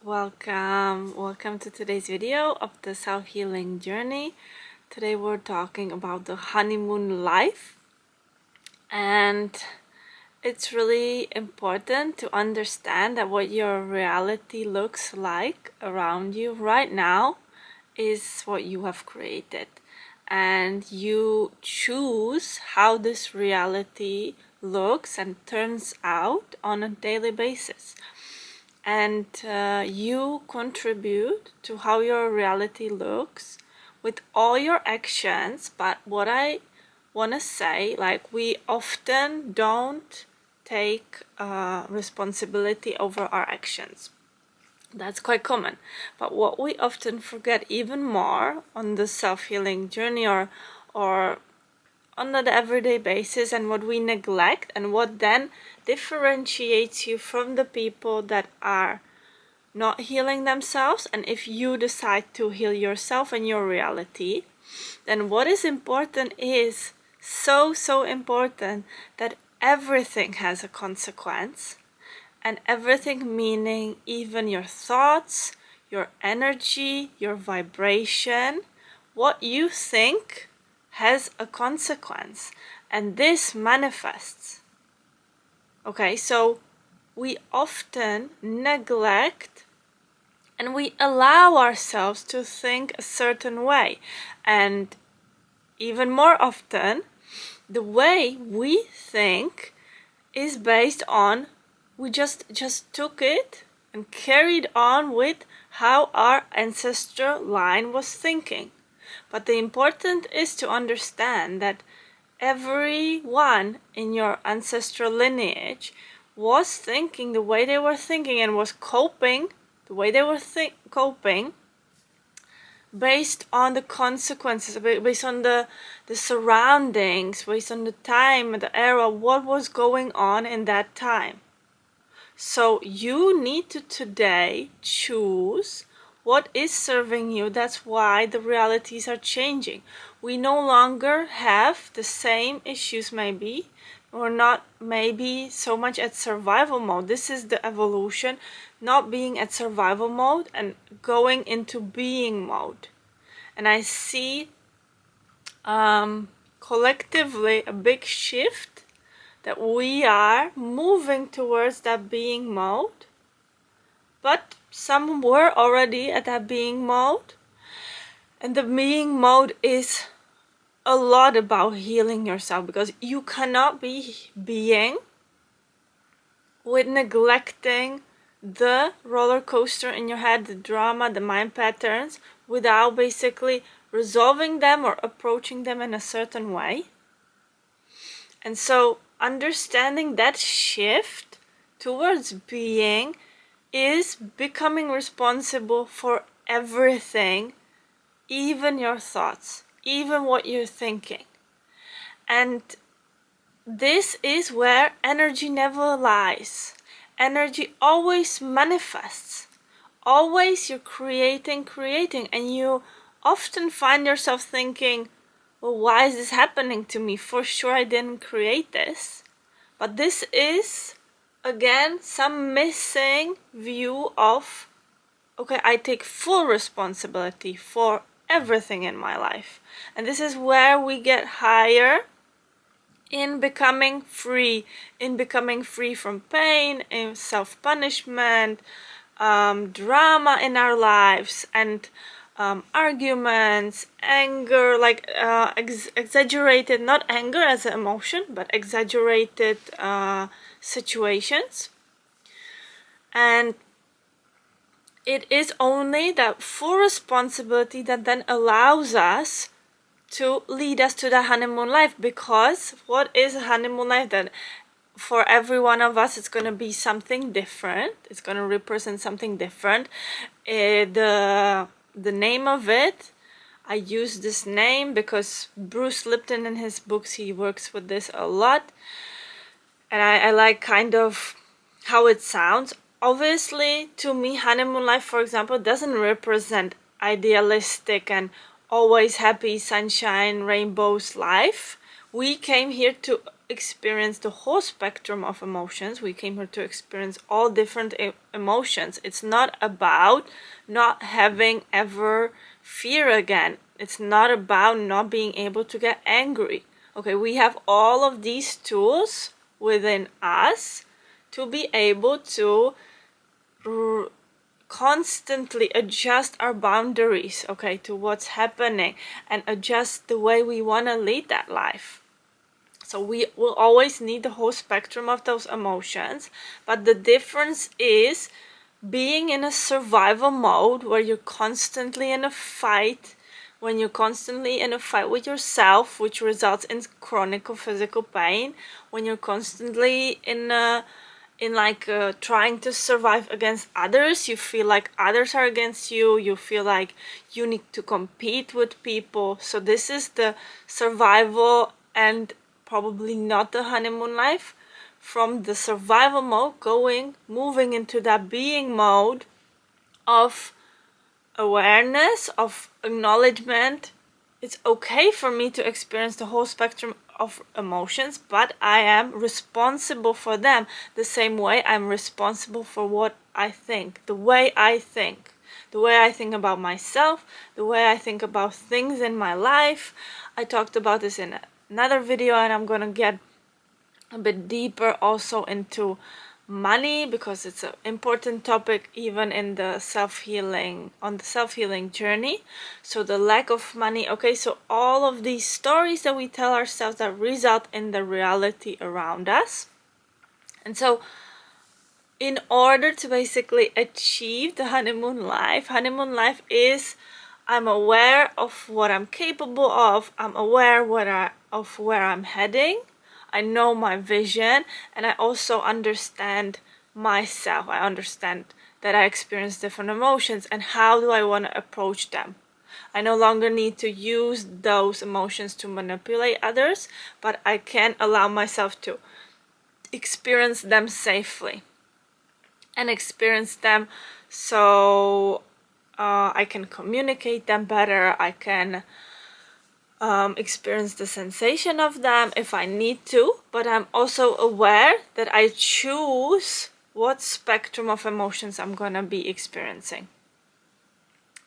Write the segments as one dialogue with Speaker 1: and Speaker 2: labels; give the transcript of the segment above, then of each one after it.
Speaker 1: Welcome to today's video of the self-healing journey. Today we're talking about the honeymoon life, and it's really important to understand that what your reality looks like around you right now is what you have created, and you choose how this reality looks and turns out on a daily basis. And you contribute to how your reality looks with all your actions. But what I want to say, like, we often don't take responsibility over our actions. That's quite common. But what we often forget even more on the self-healing journey or on the everyday basis, and what we neglect, and what then differentiates you from the people that are not healing themselves. And if you decide to heal yourself and your reality, then what is important is so important that everything has a consequence. And everything meaning even your thoughts, your energy, your vibration, what you think has a consequence, and this manifests. Okay, so we often neglect and we allow ourselves to think a certain way, and even more often the way we think is based on we just took it and carried on with how our ancestral line was thinking. But the important is to understand that everyone in your ancestral lineage was thinking the way they were thinking and was coping the way they were coping based on the consequences, based on the surroundings, based on the time, the era, what was going on in that time. So you need to today choose what is serving you. That's why the realities are changing. We no longer have the same issues, maybe. We're not maybe so much at survival mode. This is the evolution, not being at survival mode and going into being mode. And I see collectively a big shift that we are moving towards that being mode. But some were already at that being mode. And the being mode is a lot about healing yourself, because you cannot be being with neglecting the roller coaster in your head, the drama, the mind patterns, without basically resolving them or approaching them in a certain way. And so understanding that shift towards being is becoming responsible for everything, even your thoughts, even what you're thinking. And this is where energy never lies. Energy always manifests. Always you're creating, and you often find yourself thinking, well, why is this happening to me? For sure I didn't create this. But this is, again, some missing view of, okay, I take full responsibility for everything in my life. And this is where we get higher in becoming free from pain, in self-punishment, drama in our lives, and arguments, anger, like exaggerated, not anger as an emotion, but exaggerated situations. And it is only that full responsibility that then allows us to lead us to the honeymoon life. Because what is a honeymoon life? That for every one of us it's going to be something different. It's going to represent something different. The name of it, I use this name because Bruce Lipton in his books, he works with this a lot, and I like kind of how it sounds. Obviously, to me, honeymoon life, for example, doesn't represent idealistic and always happy, sunshine, rainbows life, we came here to experience the whole spectrum of emotions. We came here to experience all different emotions. It's not about not having ever fear again. It's not about not being able to get angry. Okay, we have all of these tools within us to be able to constantly adjust our boundaries, okay, to what's happening, and adjust the way we want to lead that life. So we will always need the whole spectrum of those emotions, but the difference is being in a survival mode where you're constantly in a fight, when you're constantly in a fight with yourself, which results in chronic physical pain, when you're constantly trying to survive against others, you feel like others are against you, you feel like you need to compete with people. So this is the survival, and probably not the honeymoon life. From the survival mode, moving into that being mode of awareness, of acknowledgement. It's okay for me to experience the whole spectrum of emotions, but I am responsible for them the same way I'm responsible for what I think, the way I think about myself, the way I think about things in my life. I talked about this in another video, and I'm gonna get a bit deeper also into money, because it's an important topic even in the self-healing journey. So the lack of money, okay, so all of these stories that we tell ourselves that result in the reality around us. And so in order to basically achieve the honeymoon life is, I'm aware of what I'm capable of, I'm aware of where I'm heading, I know my vision, and I also understand myself. I understand that I experience different emotions, and how do I want to approach them. I no longer need to use those emotions to manipulate others, but I can allow myself to experience them safely and experience them so I can communicate them better. I can experience the sensation of them if I need to, but I'm also aware that I choose what spectrum of emotions I'm gonna be experiencing,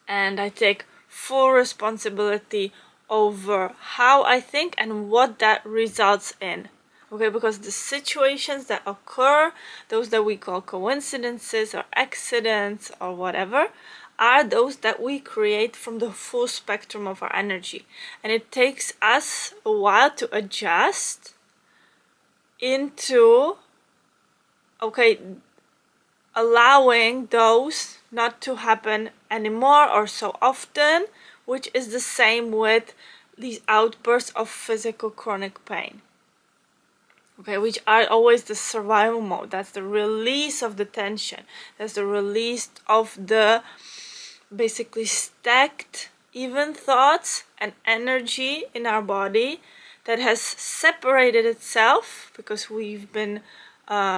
Speaker 1: and I take full responsibility over how I think and what that results in. Okay, because the situations that occur, those that we call coincidences or accidents or whatever, are those that we create from the full spectrum of our energy. And it takes us a while to adjust into, okay, allowing those not to happen anymore or so often, which is the same with these outbursts of physical chronic pain. Okay, which are always the survival mode. That's the release of the tension. That's the release of the basically stacked even thoughts and energy in our body that has separated itself because we've been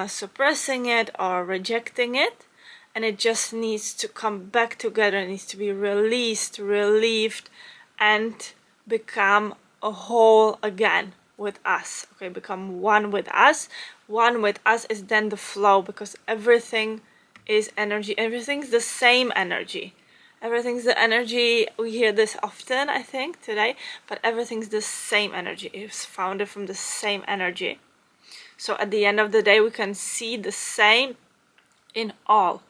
Speaker 1: suppressing it or rejecting it, and it just needs to come back together. It needs to be released, relieved, and become a whole again with us. Okay, become one with us. One with us is then the flow, because everything is energy. Everything's the same energy. Everything's the energy. We hear this often, I think, today, but everything's the same energy. It's founded from the same energy. So at the end of the day, we can see the same in all,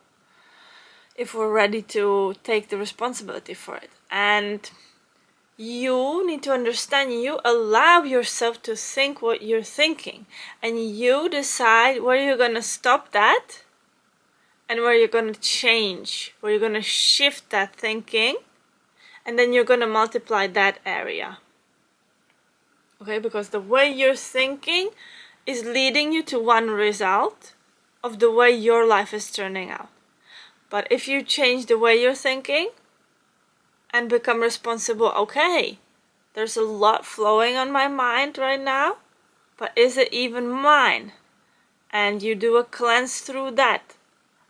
Speaker 1: if we're ready to take the responsibility for it. And you need to understand, you allow yourself to think what you're thinking, and you decide where you're going to stop that and where you're going to change, where you're going to shift that thinking, and then you're going to multiply that area. Okay, because the way you're thinking is leading you to one result of the way your life is turning out. But if you change the way you're thinking and become responsible, okay, there's a lot flowing on my mind right now, but is it even mine? And you do a cleanse through that.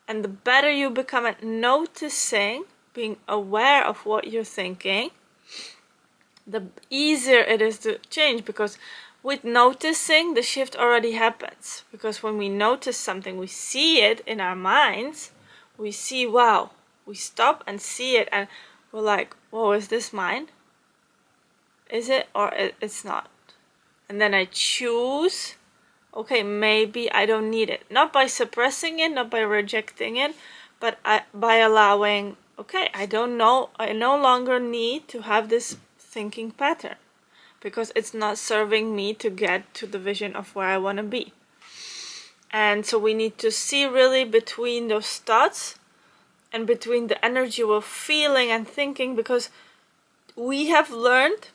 Speaker 1: And the better you become at noticing, being aware of what you're thinking, the easier it is to change. Because with noticing, the shift already happens. Because when we notice something, we see it in our minds, we see, wow, we stop and see it, and we're like, whoa, is this mine? Is it, or it's not? And then I choose, okay, maybe I don't need it. Not by suppressing it, not by rejecting it, but by allowing, okay, I don't know, I no longer need to have this thinking pattern, because it's not serving me to get to the vision of where I want to be. And so we need to see really between those thoughts and between the energy we're feeling and thinking, because we have learned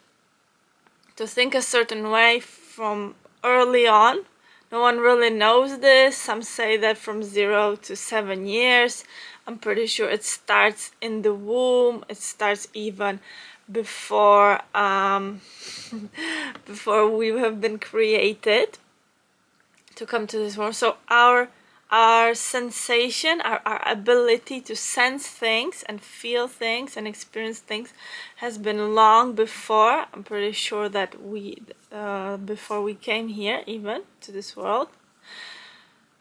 Speaker 1: to think a certain way from early on. No one really knows this. Some say that from 0 to 7 years. I'm pretty sure it starts in the womb. It starts even before before we have been created to come to this world. So our sensation, our ability to sense things and feel things and experience things has been long before. I'm pretty sure that we before we came here even to this world.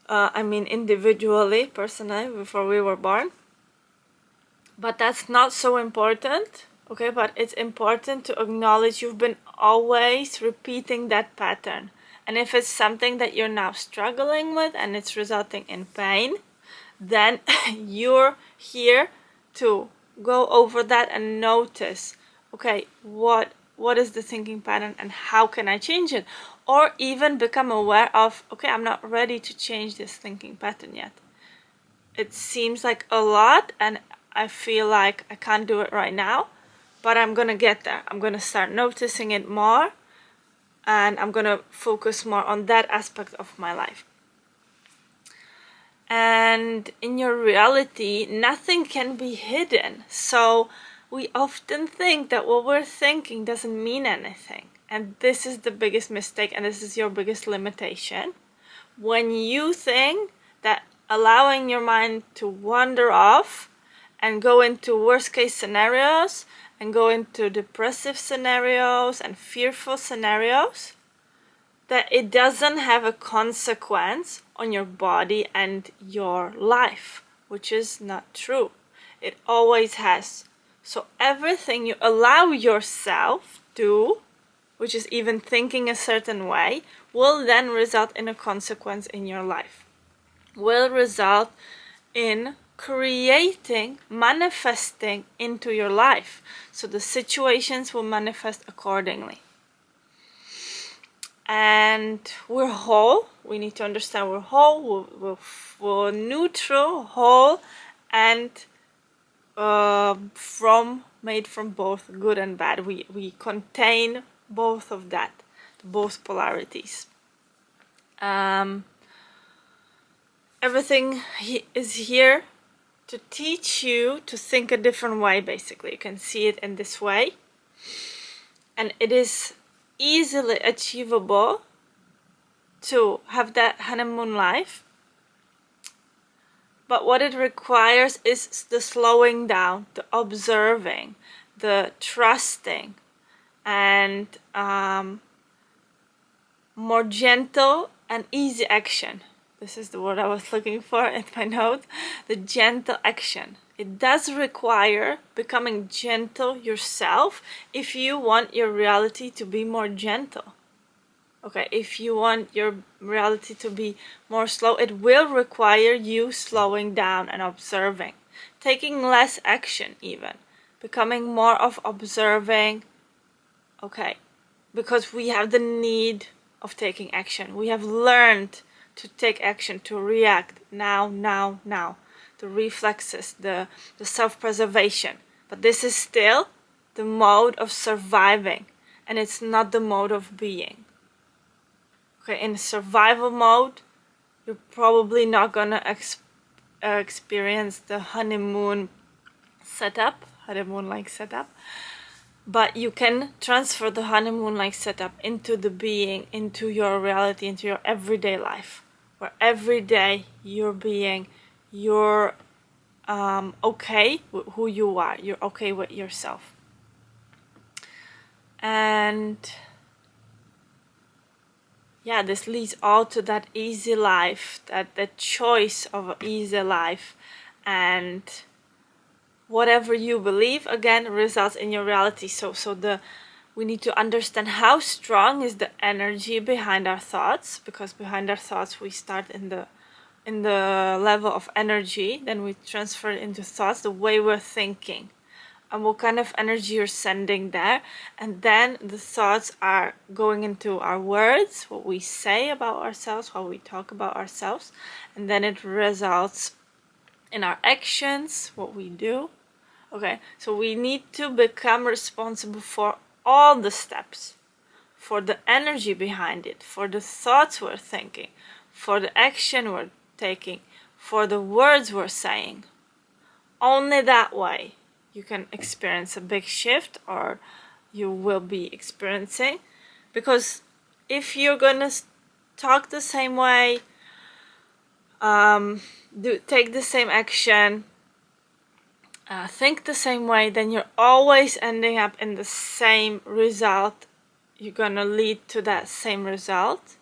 Speaker 1: I mean individually, personally, before we were born. But that's not so important, okay? But it's important to acknowledge you've been always repeating that pattern. And if it's something that you're now struggling with and it's resulting in pain, then you're here to go over that and notice, okay, what is the thinking pattern and how can I change it? Or even become aware of, okay, I'm not ready to change this thinking pattern yet. It seems like a lot and I feel like I can't do it right now, but I'm gonna get there. I'm gonna start noticing it more, and I'm gonna focus more on that aspect of my life. And in your reality, nothing can be hidden. So we often think that what we're thinking doesn't mean anything. And this is the biggest mistake, and this is your biggest limitation. When you think that allowing your mind to wander off and go into worst case scenarios and go into depressive scenarios and fearful scenarios, that it doesn't have a consequence on your body and your life, which is not true. It always has. So everything you allow yourself to, which is even thinking a certain way, will then result in a consequence in your life. Will result in creating, manifesting into your life. So the situations will manifest accordingly. And we're whole. We need to understand we're whole, we're neutral, whole, and made from both good and bad. We contain both of that, both polarities. Everything is here to teach you to think a different way, basically. You can see it in this way. And it is easily achievable to have that honeymoon life. But what it requires is the slowing down, the observing, the trusting, and more gentle and easy action. This is the word I was looking for in my note. The gentle action. It does require becoming gentle yourself if you want your reality to be more gentle. Okay, if you want your reality to be more slow, it will require you slowing down and observing. Taking less action even. Becoming more of observing. Okay, because we have the need of taking action. We have learned to take action, to react now. The reflexes, the self-preservation. But this is still the mode of surviving, and it's not the mode of being. Okay, in survival mode, you're probably not gonna experience the honeymoon-like setup, but you can transfer the honeymoon-like setup into the being, into your reality, into your everyday life, where every day you're okay with who you are, you're okay with yourself. And yeah, this leads all to that easy life, that choice of an easy life. And whatever you believe, again, results in your reality. So we need to understand how strong is the energy behind our thoughts, because behind our thoughts we start in the level of energy, then we transfer it into thoughts, the way we're thinking, and what kind of energy you're sending there. And then the thoughts are going into our words, what we say about ourselves, how we talk about ourselves, and then it results in our actions, what we do. Okay, so we need to become responsible for all the steps, for the energy behind it, for the thoughts we're thinking, for the action we're taking, for the words we're saying. Only that way you can experience a big shift, or you will be experiencing. Because if you're gonna talk the same way, take the same action, think the same way, then you're always ending up in the same result. You're gonna lead to that same result,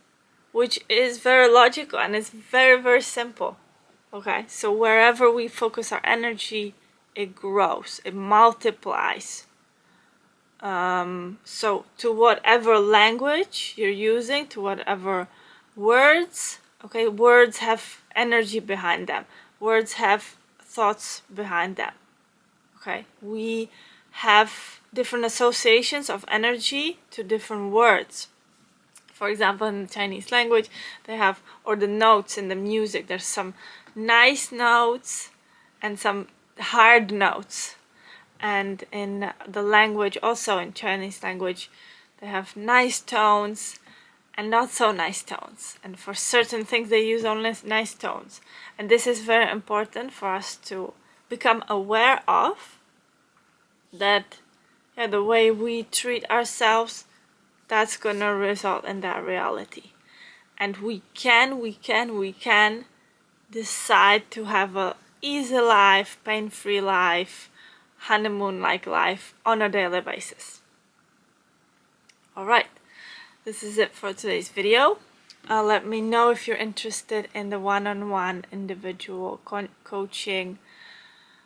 Speaker 1: which is very logical and it's very, very simple. Okay, so wherever we focus our energy, it grows, it multiplies. So to whatever language you're using, to whatever words, okay, words have energy behind them. Words have thoughts behind them. Okay, we have different associations of energy to different words. For example, in the Chinese language, they have, or the notes in the music, there's some nice notes and some hard notes. And in the language, also in Chinese language, they have nice tones and not so nice tones. And for certain things, they use only nice tones. And this is very important for us to become aware of, that the way we treat ourselves, that's gonna result in that reality. And we can decide to have a easy life, pain-free life, honeymoon-like life on a daily basis. Alright, this is it for today's video. Let me know if you're interested in the one-on-one individual coaching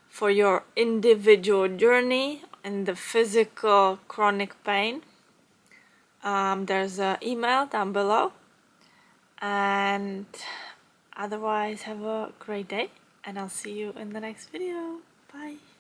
Speaker 1: for your individual journey in the physical chronic pain. There's an email down below. And otherwise, have a great day, and I'll see you in the next video. Bye.